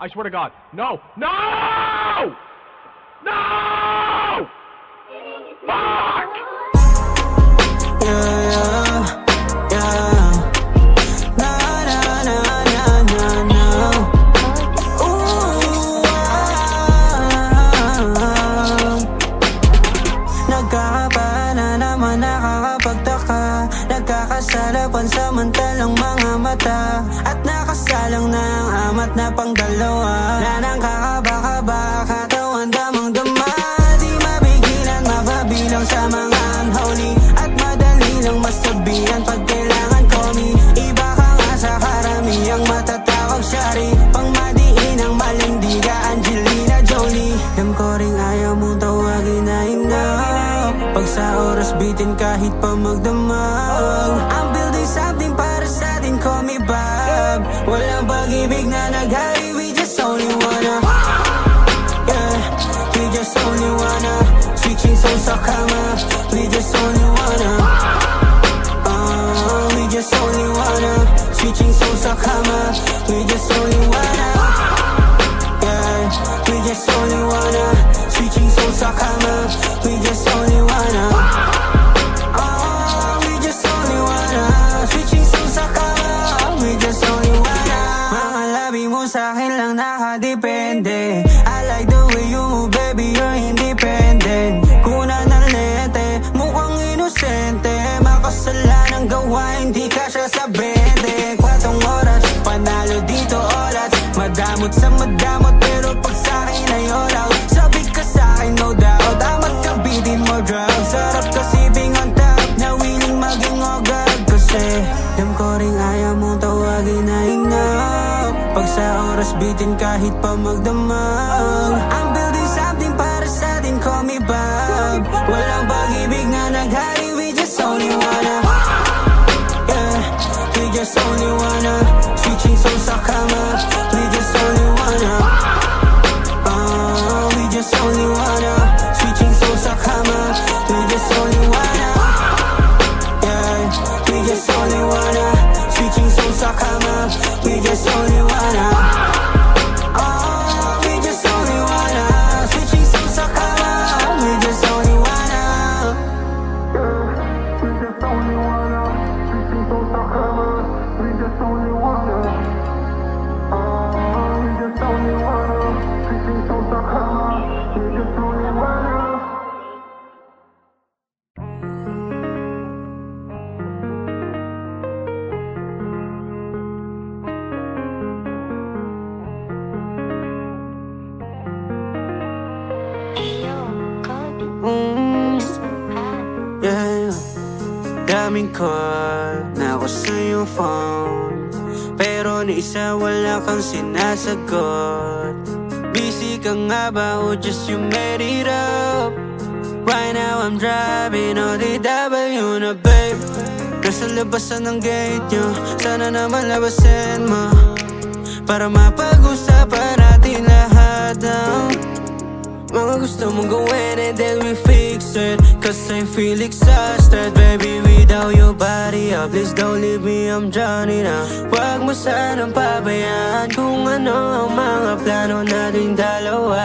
I swear to God. No! No! No! Fuck! Yeah, yeah. Na na na na na na. Ooh, nagkakapa na naman, nakakapagtaka. Nagkakasala pansamantalang mga mata. At nakasalang na ang amat na pangdalawa. Na nang kakaba-kaba, katawan damang-dama. Di mabigilan, mababilang sa mga unholy. At madali lang masabihan pag kailangan ko me. Iba ka nga sa karamihang matatawag syari. Pangmadiin ang malindiga, Angelina Jolie. Alam ko rin ayaw mong tawagin na enough. Pag sa oras bitin kahit pa magdamag. I'm building something para sa atin, call me Bob. Walang pag-ibig na naghari, we just only wanna. Yeah, we just only wanna. Switching songs sa kama, we just only wanna. We just only wanna. Switching songs sa kama, we just only wanna. Yeah, we just only wanna. Switching songs sa kama, we just only wanna. We just only wanna. Switching songs sa kama, we just only wanna. Mga labi mo sa'kin lang nakadepende. I like the way you move, baby, you're independent. Kuna ng lente, mukhang inosente. Makasalanang gawa, hindi ka siya sa 20. 4 oras, panalo dito oras. Madamot sa madamot, pero pag sa'kin ay all out. Sabi ka sa'kin, no doubt, amat ka bitin mo drugs. Sarap kasi being on top, na willing maging ogag. Kasi alam ko rin ayaw mong tawagin na enough. Pag sa oras bitin kahit pa magdamag. I'm building something para sa atin, call me Bob. Walang pag-ibig na naghari, we just only wanna. Yeah, we just only wanna. Switching songs sa kama, we just only wanna. We just only wanna. Switching songs sa kama, we just only wanna. Yeah, we just only wanna. Switching songs sa kama, we just only wanna. We just only wanna. Switching songs sa kama, we just only wanna. We just only wanna. Switching songs sa kama, we just only wanna. We just only wanna. Switching songs sa kama, we just only wanna. Yeah, daming call na ako sa iyong phone, pero ni isa wala kang sinasagot. Busy ka nga ba o just you made it up? Right now I'm driving on the W na babe. Nasa labasan ng gate nyo, sana naman labasin mo, para mapag-usapan natin lahat ng mga gusto mong gawin, and then we fix it. Cause I feel exhausted, baby, without your body. Please don't leave me, I'm drowning now. Huwag mo sanang pabayaan kung ano ang mga plano nating dalawa.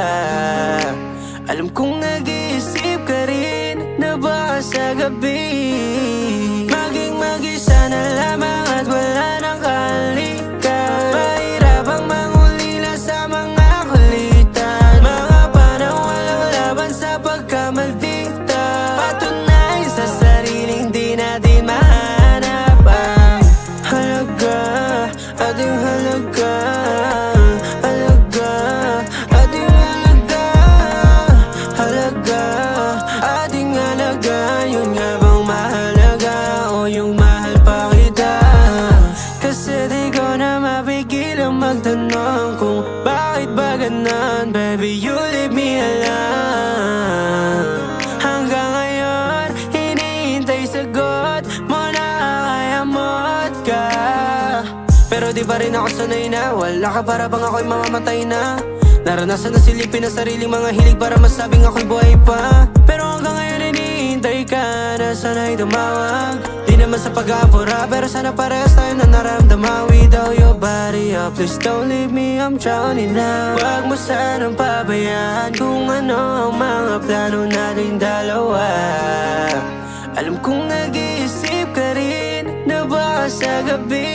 Alam kong nag-iisip ka rin na baka sa gabi maging mag-isa na lamang at wala nang kahalikan. Mahirapang mangulila sa mga kulitan, mga panang walang laban sa pagkamaldita. Patunay sa sariling di natin mahanap ang halaga, ating halaga. Halaga, ating halaga. Halaga, ating halaga. Yun nga bang mahalaga o yung mahal pa kita? Kasi di ko na mapigilang magtanong kung bakit ba ganon. Baby, you leave me alone. Hanggang ngayon, hinihintay sagot mo na kakayamot ka. Pero di pa rin ako sanay na wala ka, para bang ako'y mamamatay na. Naranasan na silipin ang sariling mga hilig para masabing ako'y buhay pa. Pero hanggang ngayon hinihintay ka na sana'y tumawag. Di na naman sa pag-apura, pero sana parehas tayo na naramdaman. Without your body, oh, please don't leave me, I'm drowning now. Huwag mo sanang pabayaan kung ano ang mga plano nating dalawa. Alam kong nag-iisip ka rin na baka sa gabi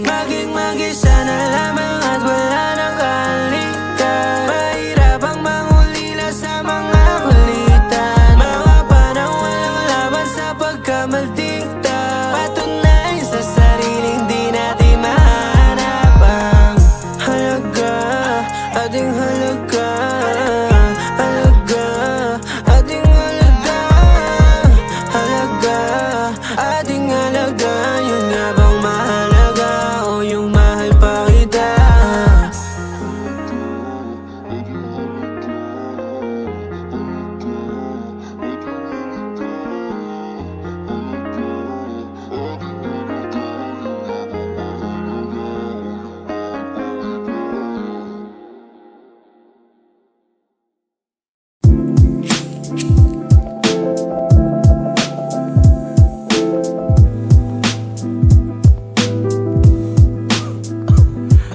maging mag-isa na lamang at wala nang kahalikan. Mahirap ang mangulila sa mga kulitan, mawapa na walang laban sa pagkamaldikta. Patunayan sa sariling di natin mahanap ang halaga, ating halaga. Halaga, ating halaga. Halaga, ating halaga. Yun nga bang mahalaga o yung mahal pa kita?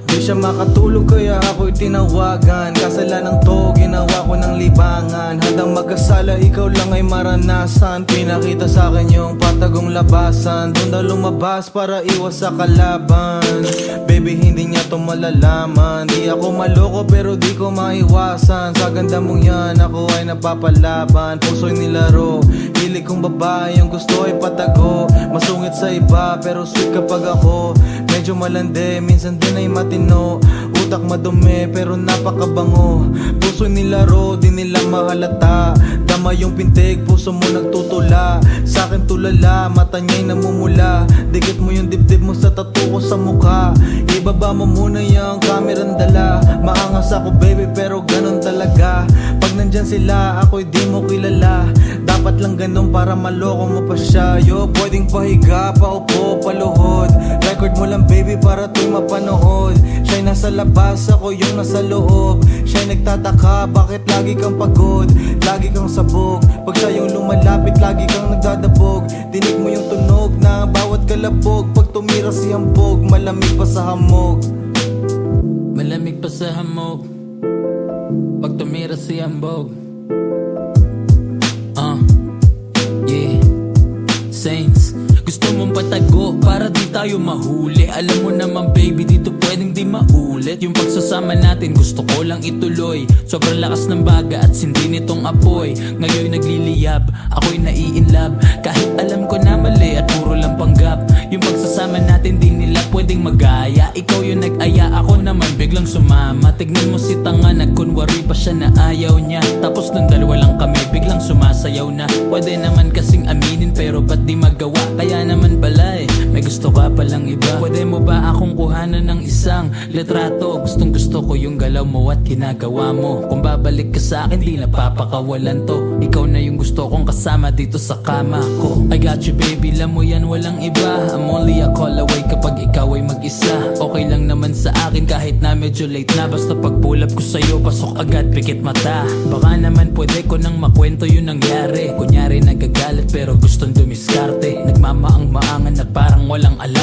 Di siya makatulog kaya ako'y tinawagan. Kasalanan to, ginawa ko ng libangan. Handang mag-asala, ikaw lang ay maranasan. Pinakita sa akin yung patagong labasan. Doon na lumabas para iwas sa kalaban. Baby, hindi niya to malalaman. Di ako maloko pero di ko maiwasan. Sa ganda mong yan, ako ay napapalaban. Puso'y nilaro, hilig kong babae, yung gusto ay patago. Masungit sa iba pero sweet kapag ako. Medyo malandi, minsan din ay matino. Utak madumi pero napakabango. Puso'y nilaro, di nila mahalata. Dama yung pintig, puso mo nagtutula. Sa'kin tulala, mata niya'y namumula. Dikit mo yung dibdib mo sa tattoo ko sa mukha. Ibaba mo muna yung kamerang dala. Maangas ako baby pero ganun talaga. Pag nandyan sila, ako'y di mo kilala. Dapat lang ganun para maloko mo pa siya. Yo, pwedeng pahiga, paupo, paluhod. Record mo lang baby para to'y mapanood. Siya'y nasa labas, ako yung nasa loob. Siya'y nagtataka, bakit lagi kang pagod? Lagi kang sabog, pag siya yung lumalapit, lagi kang nagdadabog. Dinig mo yung tunog na bawat kalabog. Pag tumira si hambog, malamig pa sa hamog. Malamig pa sa hamog pag tumira si hambog. Yeah, Saints, gusto mong patago para di tayo mahuli. Alam mo naman baby, dito pwedeng di maulit. Yung pagsasama natin gusto ko lang ituloy. Sobrang lakas ng baga at sindi nitong apoy. Ngayon nagliliyab, ako'y nai-inlove. Kahit alam ko na mali at puro lang panggap. Yung pagsasama natin di nila pwedeng magaya. Ikaw yung nag-aya, ako naman biglang sumama. Tignan mo si tanga, nagkunwari pa siya na ayaw niya. Tapos nung dalawa lang kami, biglang sumasayaw na. Pwede naman kasing aminin pero ba't di magawa? Kaya naman pala may gusto ka palang iba. Pwede mo ba akong kuhanan ng isang litrato? Gustong gusto ko yung galaw mo at ginagawa mo. Kung babalik ka sa akin, di napapakawalan to. Ikaw na yung gusto kong kasama dito sa kama ko. I got you baby, alam mo yan walang iba. I'm only a call away kapag ikaw ay mag-isa. Okay lang naman sa akin kahit na medyo late na. Basta pag pull up ko sa'yo, pasok agad, pikit mata. Baka naman pwede ko nang makwento yung nangyari. Kunyari nagagalit pero gustong dumiskarte. Nagmamaang-maangan na parang walang alam.